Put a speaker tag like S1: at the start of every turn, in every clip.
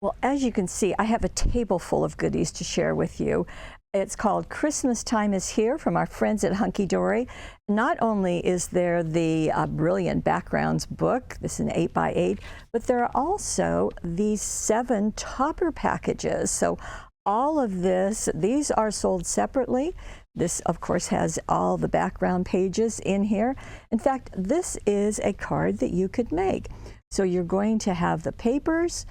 S1: Well, as you can see, I have a table full of goodies to share with you. It's called Christmas Time is Here from our friends at Hunkydory. Not only is there the Brilliant Backgrounds book, this is an 8x8, but there are also these 7 topper packages. So all of this, these are sold separately. This, of course, has all the background pages in here. In fact, this is a card that you could make. So you're going to have the papers,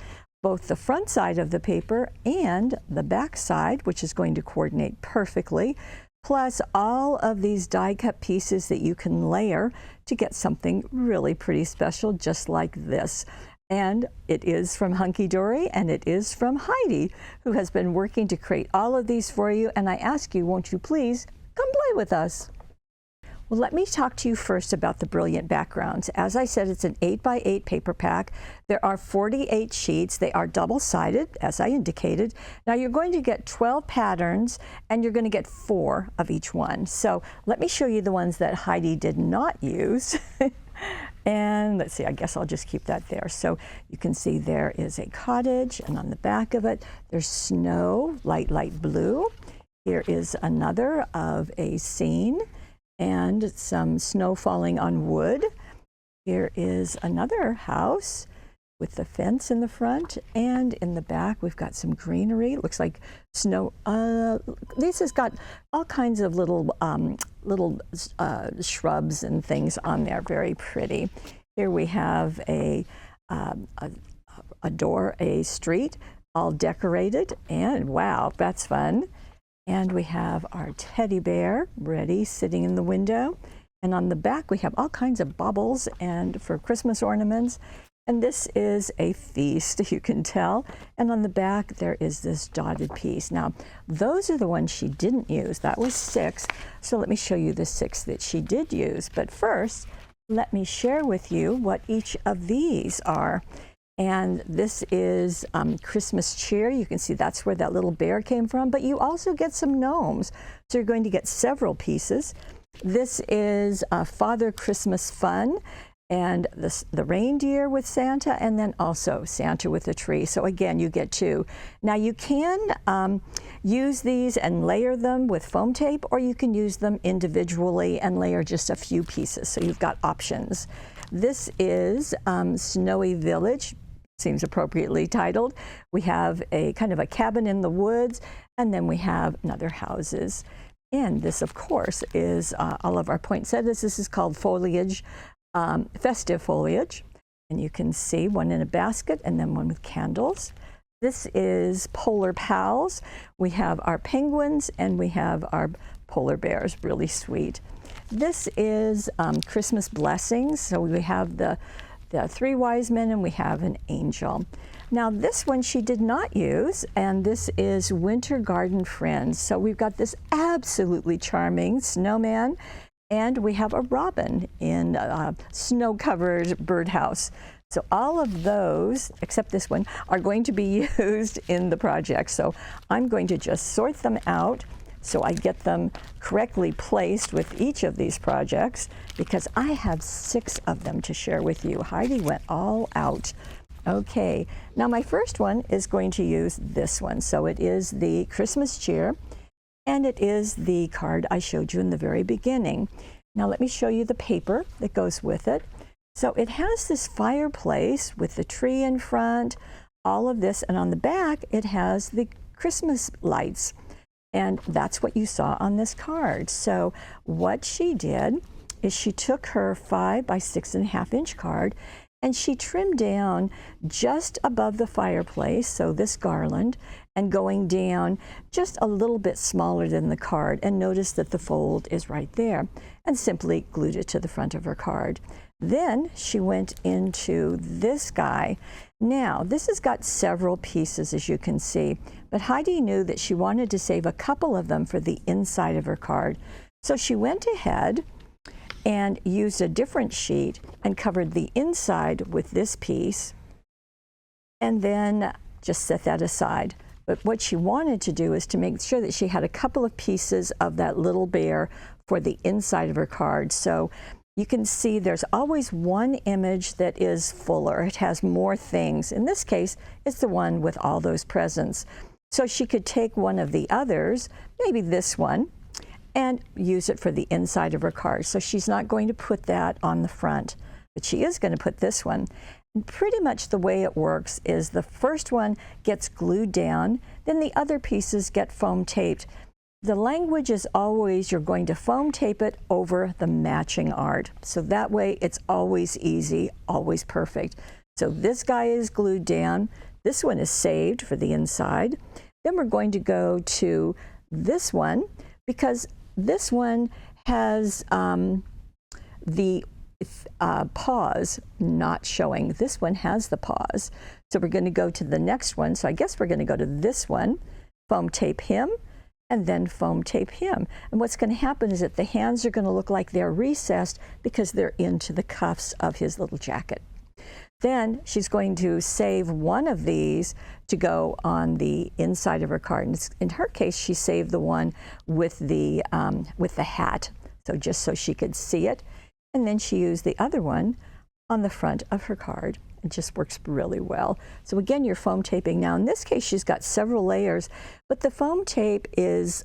S1: both the front side of the paper and the back side, which is going to coordinate perfectly, plus all of these die cut pieces that you can layer to get something really pretty special, just like this. And it is from Hunkydory, and it is from Heidi, who has been working to create all of these for you. And I ask you, won't you please come play with us? Well, let me talk to you first about the Brilliant Backgrounds. As I said, it's an 8x8 paper pack. There are 48 sheets. They are double-sided, as I indicated. Now you're going to get 12 patterns, and you're going to get 4 of each one. So let me show you the ones that Heidi did not use. And let's see, I guess I'll just keep that there. So you can see there is a cottage, and on the back of it, there's snow, light blue. Here is another of a scene and some snow falling on wood. Here is another house with the fence in the front, and in the back we've got some greenery. It looks like snow. This has got all kinds of little shrubs and things on there. Very pretty. Here we have a door, a street, all decorated, and wow, that's fun. And we have our teddy bear ready, sitting in the window. And on the back, we have all kinds of baubles and for Christmas ornaments. And this is a feast, you can tell. And on the back, there is this dotted piece. Now, those are the ones she didn't use. That was 6. So let me show you the 6 that she did use. But first, let me share with you what each of these are. And this is Christmas cheer. You can see that's where that little bear came from, but you also get some gnomes. So you're going to get several pieces. This is Father Christmas Fun, and the reindeer with Santa, and then also Santa with a tree. So again, you get 2. Now you can use these and layer them with foam tape, or you can use them individually and layer just a few pieces. So you've got options. This is Snowy Village. Seems appropriately titled. We have a kind of a cabin in the woods, and then we have other houses. And this, of course, is all of our poinsettias. This is called foliage, festive foliage. And you can see one in a basket and then one with candles. This is Polar Pals. We have our penguins and we have our polar bears, really sweet. This is Christmas Blessings. So we have the 3 wise men, and we have an angel. Now this one she did not use, and this is Winter Garden Friends. So we've got this absolutely charming snowman, and we have a robin in a snow-covered birdhouse. So all of those, except this one, are going to be used in the project. So I'm going to just sort them out so I get them correctly placed with each of these projects, because I have 6 of them to share with you. Heidi went all out. Okay, now my first one is going to use this one. So it is the Christmas cheer, and it is the card I showed you in the very beginning. Now let me show you the paper that goes with it. So it has this fireplace with the tree in front, all of this, and on the back it has the Christmas lights. And that's what you saw on this card. So what she did is she took her 5 by 6.5 inch card, and she trimmed down just above the fireplace, so this garland, and going down just a little bit smaller than the card, and notice that the fold is right there, and simply glued it to the front of her card. Then she went into this guy. Now, this has got several pieces, as you can see, but Heidi knew that she wanted to save a couple of them for the inside of her card. So she went ahead and used a different sheet and covered the inside with this piece, and then just set that aside. But what she wanted to do is to make sure that she had a couple of pieces of that little bear for the inside of her card. So you can see there's always one image that is fuller. It has more things. In this case, it's the one with all those presents. So she could take one of the others, maybe this one, and use it for the inside of her card. So she's not going to put that on the front, but she is going to put this one. And pretty much the way it works is the first one gets glued down, then the other pieces get foam taped. The language is always you're going to foam tape it over the matching art. So that way it's always easy, always perfect. So this guy is glued down. This one is saved for the inside. Then we're going to go to this one because this one has the pause not showing. This one has the pause. So we're going to go to the next one. So I guess we're going to go to this one, foam tape him, and then foam tape him. And what's going to happen is that the hands are going to look like they're recessed because they're into the cuffs of his little jacket. Then she's going to save one of these to go on the inside of her card. And in her case, she saved the one with the hat, so just so she could see it. And then she used the other one on the front of her card. It just works really well. So again, you're foam taping. Now in this case, she's got several layers, but the foam tape is,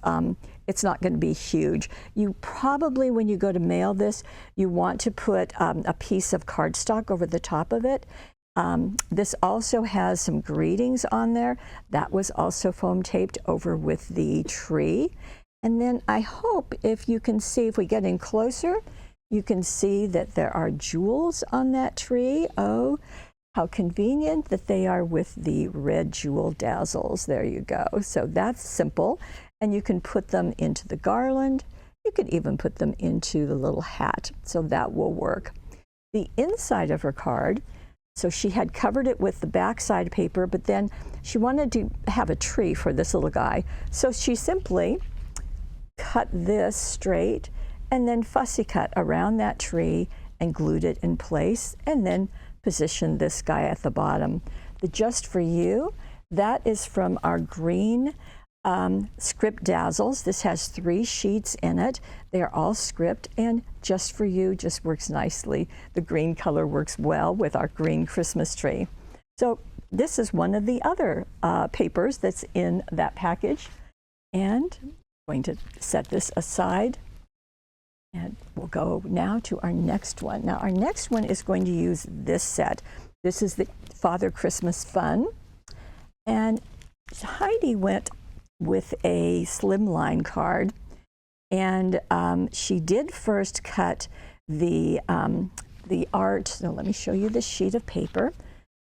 S1: it's not going to be huge. You probably, when you go to mail this, you want to put a piece of cardstock over the top of it. This also has some greetings on there. That was also foam taped over with the tree. And then I hope if you can see, if we get in closer, you can see that there are jewels on that tree. Oh, how convenient that they are with the red jewel dazzles. There you go. So that's simple. And you can put them into the garland. You can even put them into the little hat. So that will work. The inside of her card, so she had covered it with the backside paper, but then she wanted to have a tree for this little guy. So she simply cut this straight and then fussy cut around that tree and glued it in place, and then positioned this guy at the bottom. The Just For You, that is from our green script dazzles. This has 3 sheets in it. They are all script, and Just For You just works nicely. The green color works well with our green Christmas tree. So this is one of the other papers that's in that package. And I'm going to set this aside. And we'll go now to our next one. Now our next one is going to use this set. This is the Father Christmas Fun. And Heidi went with a slimline card. And she did first cut the art. So let me show you the sheet of paper.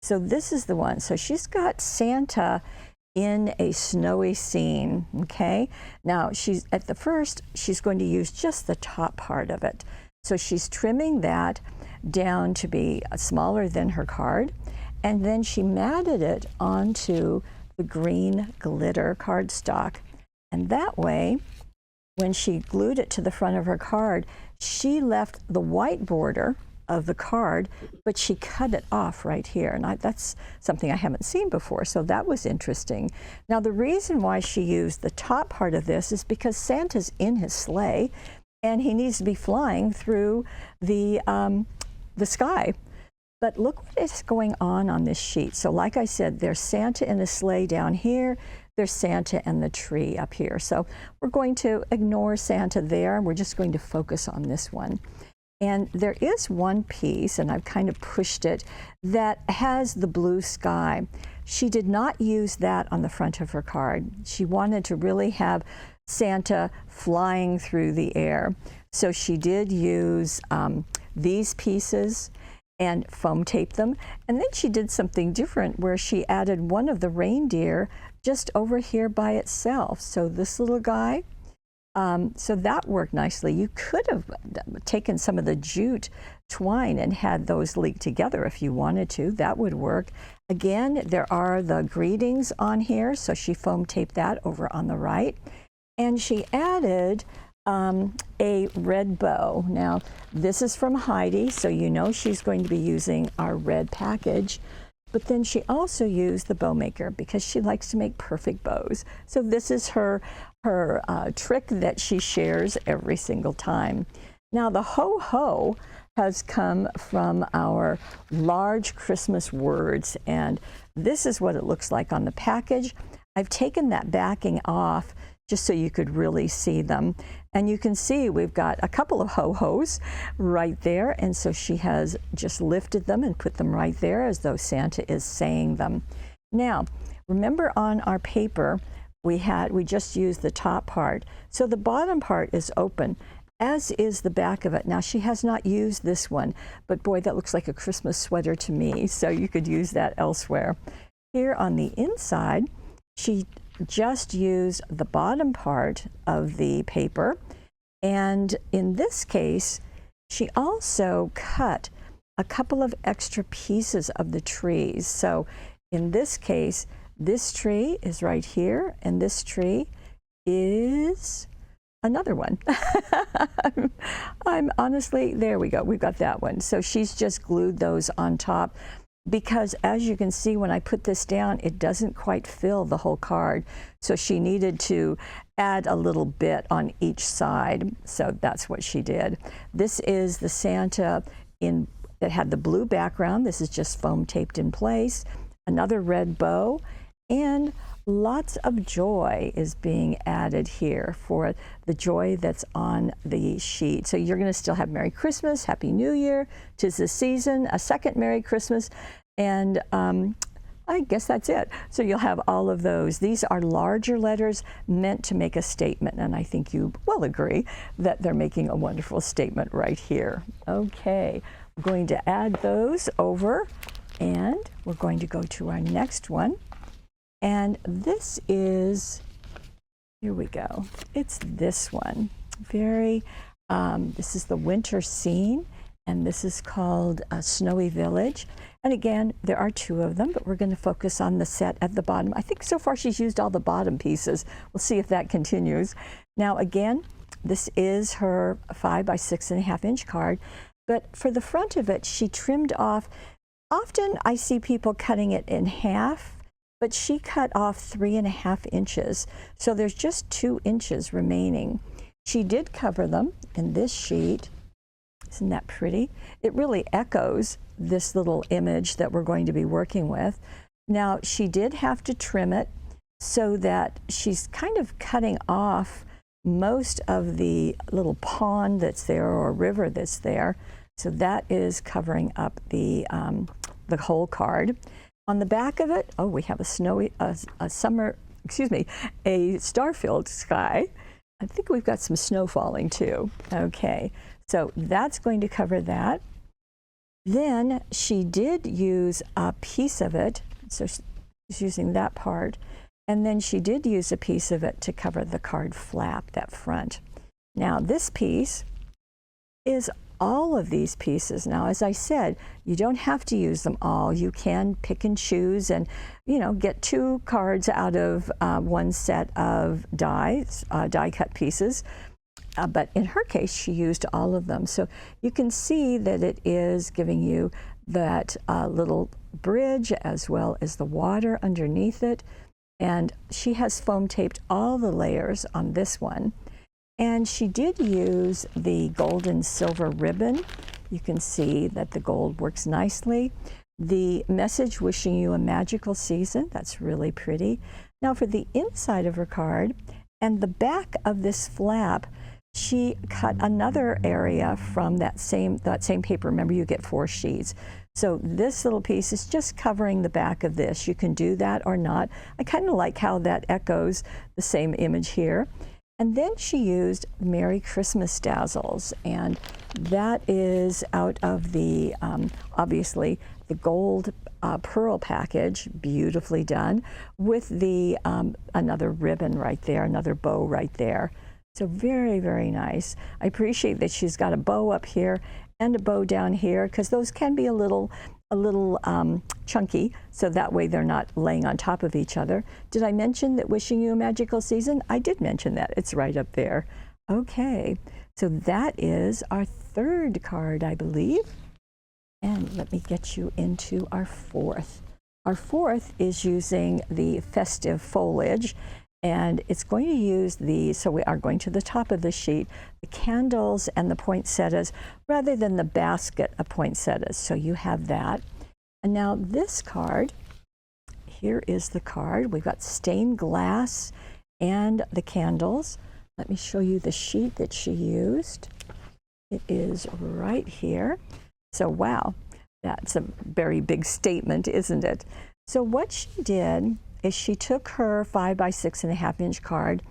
S1: So this is the one. So she's got Santa in a snowy scene, okay? Now she's going to use just the top part of it. So she's trimming that down to be smaller than her card, and then she matted it onto the green glitter cardstock. And that way, when she glued it to the front of her card, she left the white border of the card, but she cut it off right here. And that's something I haven't seen before, so that was interesting. Now the reason why she used the top part of this is because Santa's in his sleigh and he needs to be flying through the sky. But look what is going on this sheet. So like I said, there's Santa in a sleigh down here. There's Santa and the tree up here. So we're going to ignore Santa there, and we're just going to focus on this one. And there is one piece, and I've kind of pushed it, that has the blue sky. She did not use that on the front of her card. She wanted to really have Santa flying through the air. So she did use these pieces and foam tape them. And then she did something different where she added one of the reindeer just over here by itself. So this little guy, so that worked nicely. You could have taken some of the jute twine and had those linked together if you wanted to. That would work. Again, there are the greetings on here, so she foam taped that over on the right. And she added a red bow. Now, this is from Heidi, so you know she's going to be using our red package. But then she also used the bow maker because she likes to make perfect bows. So this is her trick that she shares every single time. Now the ho-ho, has come from our large Christmas words, and this is what it looks like on the package. I've taken that backing off just so you could really see them. And you can see we've got a couple of ho-hos right there, and so she has just lifted them and put them right there as though Santa is saying them. Now, remember on our paper, we just used the top part, so the bottom part is open, as is the back of it. Now, she has not used this one, but boy, that looks like a Christmas sweater to me, so you could use that elsewhere. Here on the inside, she just used the bottom part of the paper, and in this case, she also cut a couple of extra pieces of the trees. So in this case, this tree is right here, and this tree is another one. I'm honestly, there we go, we've got that one. So she's just glued those on top, because as you can see, when I put this down, it doesn't quite fill the whole card. So she needed to add a little bit on each side. So that's what she did. This is the Santa that had the blue background. This is just foam taped in place. Another red bow, and lots of joy is being added here for the joy that's on the sheet. So you're going to still have Merry Christmas, Happy New Year, 'tis the season, a second Merry Christmas, and I guess that's it. So you'll have all of those. These are larger letters meant to make a statement, and I think you will agree that they're making a wonderful statement right here. Okay, we're going to add those over, and we're going to go to our next one. And this is, here we go, it's this one. This is the winter scene, and this is called Snowy Village. And again, there are two of them, but we're going to focus on the set at the bottom. I think so far she's used all the bottom pieces. We'll see if that continues. Now again, this is her 5 by 6.5 inch card, but for the front of it, she trimmed off. Often I see people cutting it in half, but she cut off 3.5 inches. So there's just 2 inches remaining. She did cover them in this sheet. Isn't that pretty? It really echoes this little image that we're going to be working with. Now, she did have to trim it so that she's kind of cutting off most of the little pond that's there or river that's there. So that is covering up the whole card. On the back of it, oh, we have a star-filled sky. I think we've got some snow falling too. Okay, so that's going to cover that. Then she did use a piece of it, so she's using that part, and then she did use a piece of it to cover the card flap, that front. Now this piece is all of these pieces. Now, as I said, you don't have to use them all. You can pick and choose and, get 2 cards out of one set of die cut pieces. But in her case, she used all of them. So you can see that it is giving you that little bridge as well as the water underneath it. And she has foam taped all the layers on this one. And she did use the gold and silver ribbon. You can see that the gold works nicely. The message wishing you a magical season, that's really pretty. Now for the inside of her card and the back of this flap, she cut another area from that same paper. Remember, you get 4 sheets. So this little piece is just covering the back of this. You can do that or not. I kind of like how that echoes the same image here. And then she used Merry Christmas Dazzles, and that is out of the, obviously, the gold pearl package, beautifully done, with the another ribbon right there, another bow right there. So very, very nice. I appreciate that she's got a bow up here and a bow down here, because those can be a little chunky, so that way they're not laying on top of each other. Did I mention that wishing you a magical season? I did mention that. It's right up there. Okay, so that is our 3rd card, I believe. And let me get you into our 4th. Our 4th is using the Festive foliage. And it's going to use the, so we are going to the top of the sheet, the candles and the poinsettias rather than the basket of poinsettias. So you have that. And now this card, here is the card. We've got stained glass and the candles. Let me show you the sheet that she used. It is right here. So wow, that's a very big statement, isn't it? So what she did is she took her 5 by 6.5 inch card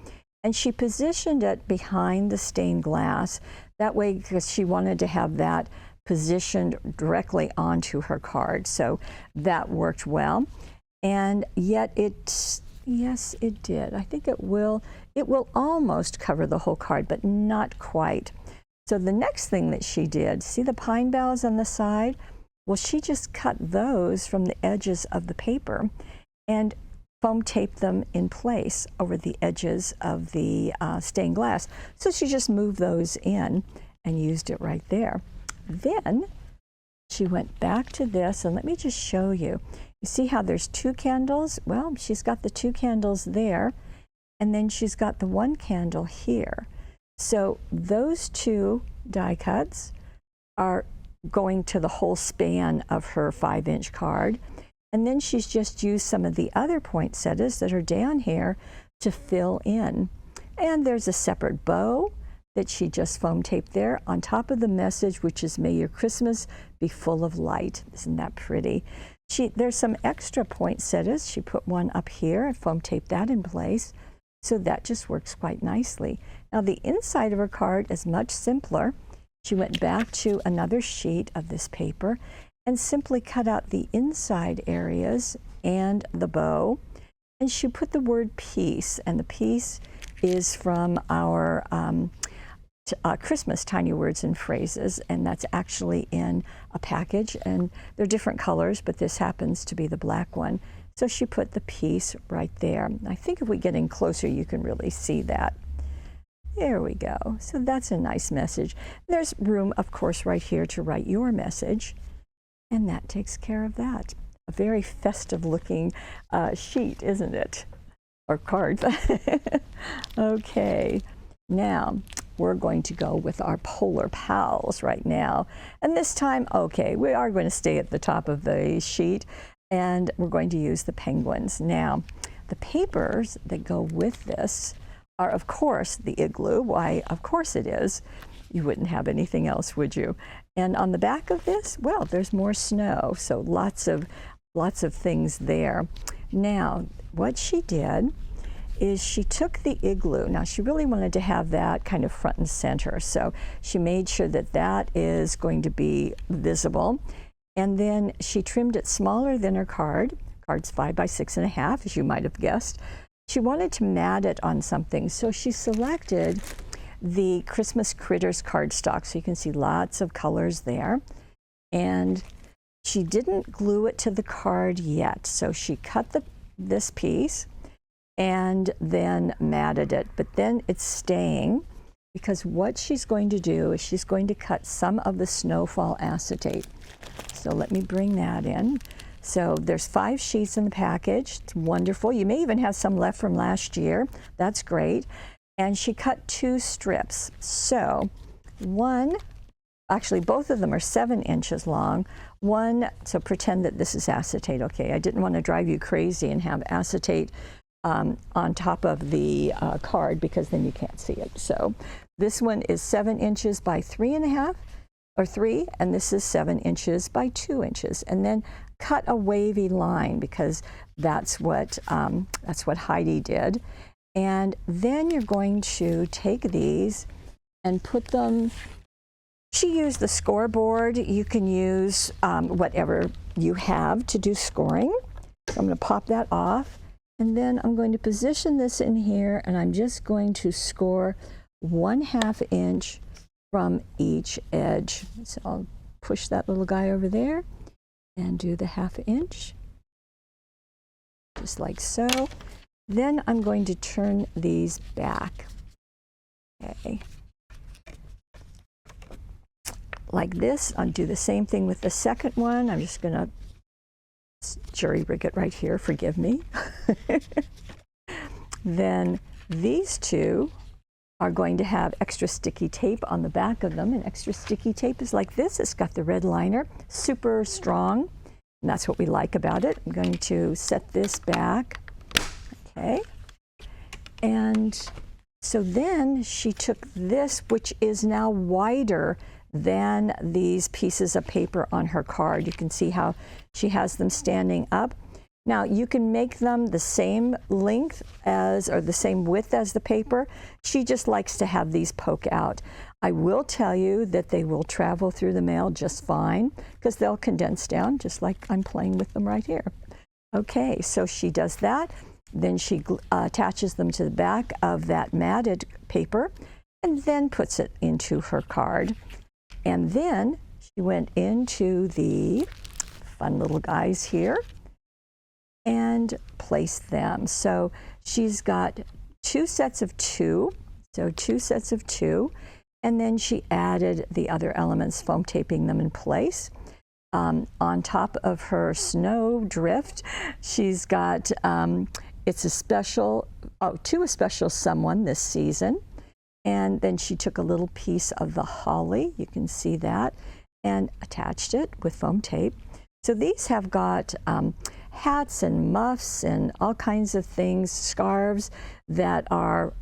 S1: and she positioned it behind the stained glass. That way, because she wanted to have that positioned directly onto her card. So that worked well. And yet yes, it did. I think it will almost cover the whole card, but not quite. So the next thing that she did, see the pine boughs on the side? Well, she just cut those from the edges of the paper and foam taped them in place over the edges of the stained glass. So she just moved those in and used it right there. Then she went back to this, and let me just show you. You see how there's 2 candles? Well, she's got the 2 candles there, and then she's got the 1 candle here. So those 2 die cuts are going to the whole span of her 5-inch card. And then she's just used some of the other poinsettias that are down here to fill in. And there's a separate bow that she just foam taped there on top of the message, which is "May your Christmas be full of light." Isn't that pretty? There's some extra poinsettias. She put one up here and foam taped that in place. So that just works quite nicely. Now the inside of her card is much simpler. She went back to another sheet of this paper and simply cut out the inside areas and the bow. And she put the word peace, and the peace is from our Christmas tiny words and phrases, and that's actually in a package, and they're different colors, but this happens to be the black one. So she put the peace right there. I think if we get in closer, you can really see that. There we go. So that's a nice message. There's room, of course, right here to write your message. And that takes care of that. A very festive looking sheet, isn't it? Or card. Okay, now we're going to go with our polar pals right now. And this time, okay, we are going to stay at the top of the sheet and we're going to use the penguins. Now, the papers that go with this are, of course, the igloo. Why, of course it is. You wouldn't have anything else, would you? And on the back of this, well, there's more snow, so lots of things there. Now, what she did is she took the igloo. Now, she really wanted to have that kind of front and center, so she made sure that that is going to be visible. And then she trimmed it smaller than her card. Card's 5 by 6.5, as you might have guessed. She wanted to mat it on something, so she selected the Christmas Critters cardstock, so you can see lots of colors there. And she didn't glue it to the card yet, so she cut this piece and then matted it, but then it's staying because what she's going to do is she's going to cut some of the snowfall acetate. So let me bring that in. So there's 5 sheets in the package. It's wonderful. You may even have some left from last year. That's great. And she cut 2 strips. So one, actually both of them are 7 inches long. One, so pretend that this is acetate, okay? I didn't want to drive you crazy and have acetate on top of the card because then you can't see it. So this one is 7 inches by 3.5 or 3, and this is 7 inches by 2 inches. And then cut a wavy line because that's what Heidi did. And then you're going to take these and put them, she used the scoreboard. You can use whatever you have to do scoring. So I'm going to pop that off. And then I'm going to position this in here, and I'm just going to score 1/2 inch from each edge. So I'll push that little guy over there and do the 1/2 inch, just like so. Then I'm going to turn these back, okay, like this. I'll do the same thing with the second one. I'm just going to jury rig it right here, forgive me. Then these two are going to have extra sticky tape on the back of them, and extra sticky tape is like this. It's got the red liner, super strong, and that's what we like about it. I'm going to set this back, okay, and so then she took this, which is now wider than these pieces of paper on her card. You can see how she has them standing up. Now you can make them the same length as, or the same width as the paper. She just likes to have these poke out. I will tell you that they will travel through the mail just fine because they'll condense down just like I'm playing with them right here. Okay, so she does that. Then she attaches them to the back of that matted paper and then puts it into her card. And then she went into the fun little guys here and placed them. So she's got two sets of two, and then she added the other elements, foam taping them in place. On top of her snow drift, she's got, it's a special, to a special someone this season. And then she took a little piece of the holly, you can see that, and attached it with foam tape. So these have got hats and muffs and all kinds of things, scarves that are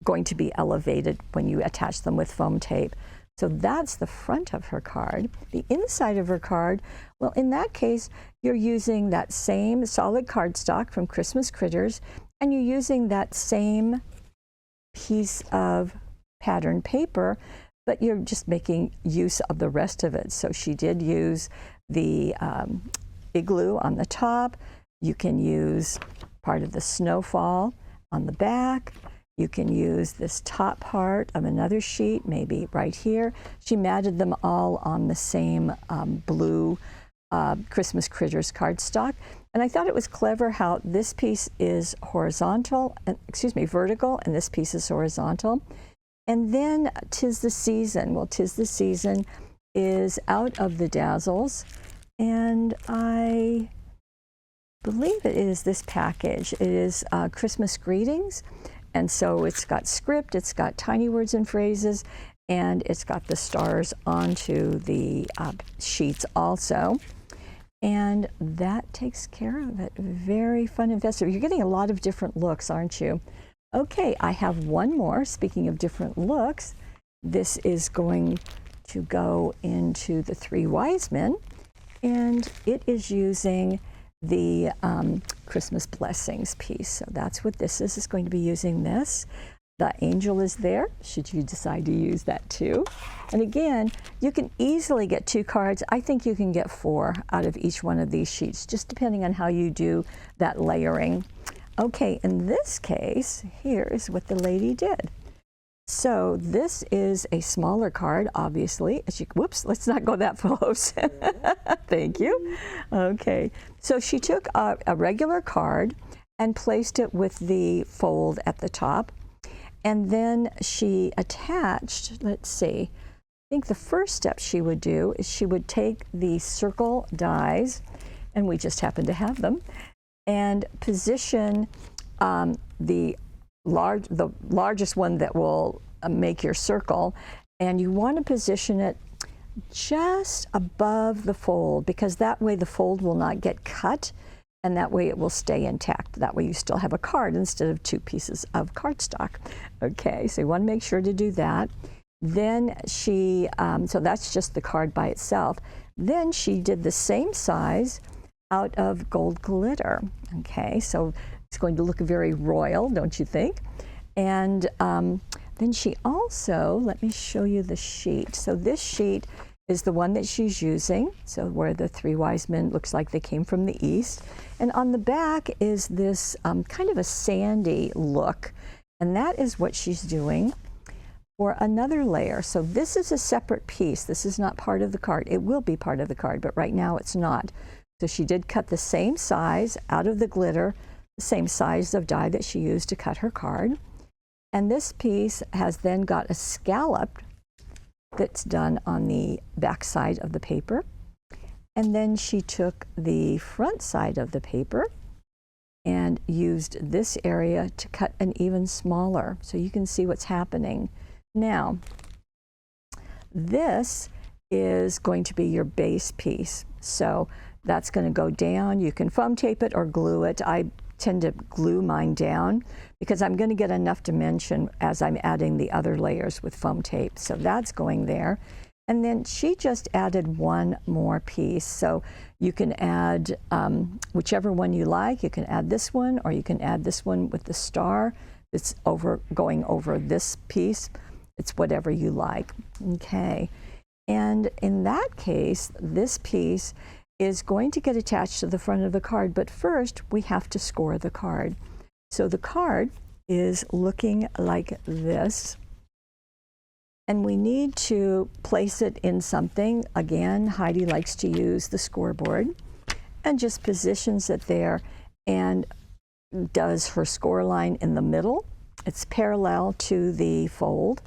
S1: going to be elevated when you attach them with foam tape. So that's the front of her card. The inside of her card, well, in that case, you're using that same solid cardstock from Christmas Critters, and you're using that same piece of pattern paper, but you're just making use of the rest of it. So she did use the igloo on the top. You can use part of the snowfall on the back. You can use this top part of another sheet, maybe right here. She matted them all on the same blue Christmas Critters cardstock. And I thought it was clever how this piece is horizontal, vertical, and this piece is horizontal. And then 'Tis the Season. Well, 'Tis the Season is out of the Dazzles, and I believe it is this package. It is Christmas Greetings, and so it's got script, it's got tiny words and phrases, and it's got the stars onto the sheets also. And that takes care of it. Very fun and festive. You're getting a lot of different looks, aren't you? Okay, I have one more. Speaking of different looks, this is going to go into the Three Wise Men, and it is using the Christmas Blessings piece. So that's what this is. It's going to be using this. The angel is there, should you decide to use that too. And again, you can easily get 2 cards. I think you can get 4 out of each one of these sheets, just depending on how you do that layering. Okay, in this case, here is what the lady did. So this is a smaller card, obviously. Whoops, let's not go that close. Thank you. Okay, so she took a regular card and placed it with the fold at the top. And then she attached, let's see, I think the first step she would do is she would take the circle dies, and we just happen to have them, and position the largest one that will make your circle, and you want to position it just above the fold, because that way the fold will not get cut, and that way it will stay intact. That way you still have a card instead of 2 pieces of cardstock. Okay, so you want to make sure to do that. Then she, so that's just the card by itself. Then she did the same size out of gold glitter. Okay, so it's going to look very royal, don't you think? And then she also, let me show you the sheet. So this sheet is the one that she's using, so where the 3 wise men looks like they came from the east. And on the back is this kind of a sandy look, and that is what she's doing for another layer. So this is a separate piece. This is not part of the card. It will be part of the card, but right now it's not. So she did cut the same size out of the glitter, the same size of die that she used to cut her card. And this piece has then got a scallop that's done on the back side of the paper. And then she took the front side of the paper and used this area to cut an even smaller, so you can see what's happening. Now, this is going to be your base piece. So that's going to go down. You can foam tape it or glue it. I tend to glue mine down because I'm going to get enough dimension as I'm adding the other layers with foam tape. So that's going there. And then she just added one more piece. So you can add whichever one you like. You can add this one, or you can add this one with the star that's going over this piece. It's whatever you like. Okay. And in that case, this piece is going to get attached to the front of the card, but first we have to score the card. So the card is looking like this, and we need to place it in something. Again, Heidi likes to use the scoreboard and just positions it there and does her score line in the middle. It's parallel to the fold.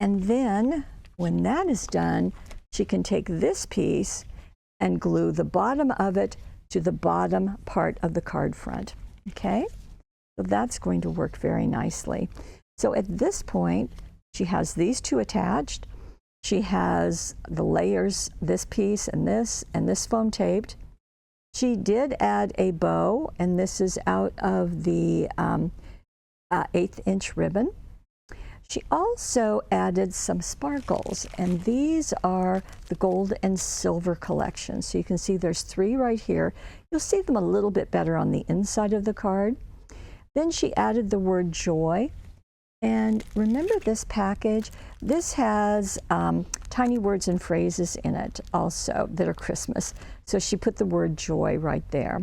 S1: And then when that is done, she can take this piece and glue the bottom of it to the bottom part of the card front. Okay? So that's going to work very nicely. So at this point, she has these two attached. She has the layers, this piece and this foam taped. She did add a bow, and this is out of the 1/8 inch ribbon. She also added some sparkles, and these are the gold and silver collection. So you can see there's 3 right here. You'll see them a little bit better on the inside of the card. Then she added the word joy. And remember this package? This has tiny words and phrases in it also that are Christmas. So she put the word joy right there.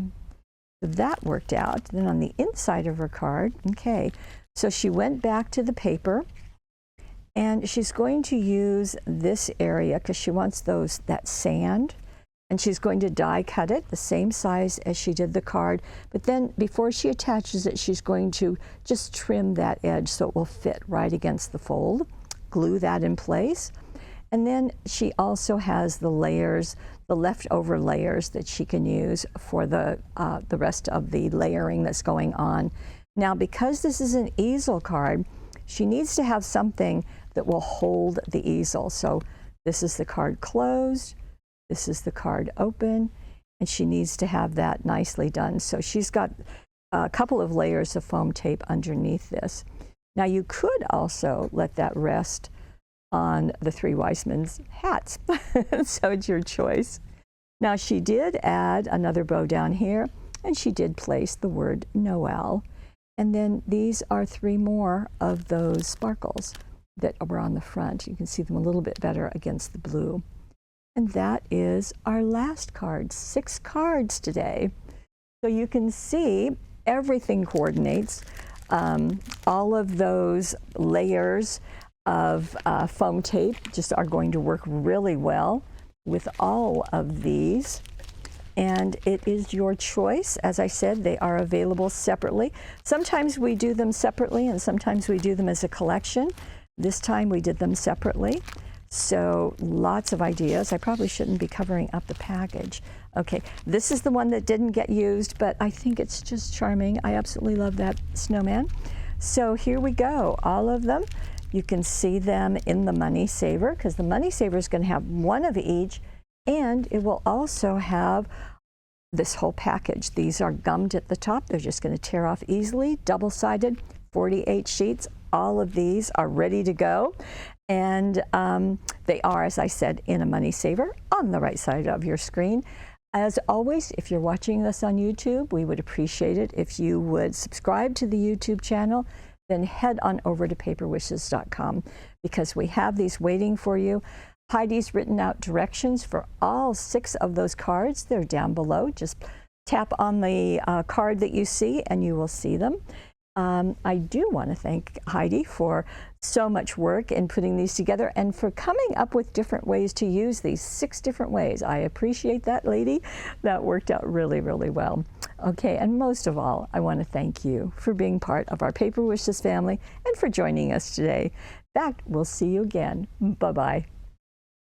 S1: So that worked out. Then on the inside of her card, okay, so she went back to the paper, and she's going to use this area because she wants that sand, and she's going to die cut it the same size as she did the card. But then before she attaches it, she's going to just trim that edge so it will fit right against the fold, glue that in place. And then she also has the layers, the leftover layers that she can use for the rest of the layering that's going on. Now, because this is an easel card, she needs to have something that will hold the easel. So this is the card closed, this is the card open, and she needs to have that nicely done. So she's got a couple of layers of foam tape underneath this. Now you could also let that rest on the 3 wise men's hats. So it's your choice. Now she did add another bow down here, and she did place the word Noel. And then these are 3 more of those sparkles that were on the front. You can see them a little bit better against the blue. And that is our last card. 6 cards today. So you can see everything coordinates. All of those layers of foam tape just are going to work really well with all of these. And it is your choice. As I said, they are available separately. Sometimes we do them separately, and sometimes we do them as a collection. This time we did them separately. So lots of ideas. I probably shouldn't be covering up the package. Okay, this is the one that didn't get used, but I think it's just charming. I absolutely love that snowman. So here we go, all of them. You can see them in the Money Saver, because the Money Saver is going to have one of each, and it will also have this whole package. These are gummed at the top. They're just going to tear off easily, double-sided, 48 sheets. All of these are ready to go. And they are, as I said, in a Money Saver on the right side of your screen. As always, if you're watching this on YouTube, we would appreciate it if you would subscribe to the YouTube channel, then head on over to paperwishes.com, because we have these waiting for you. Heidi's written out directions for all 6 of those cards. They're down below. Just tap on the card that you see and you will see them. I do want to thank Heidi for so much work in putting these together and for coming up with different ways to use these 6 different ways. I appreciate that, lady. That worked out really, really well. Okay, and most of all, I want to thank you for being part of our Paper Wishes family and for joining us today. In fact, we'll see you again. Bye-bye.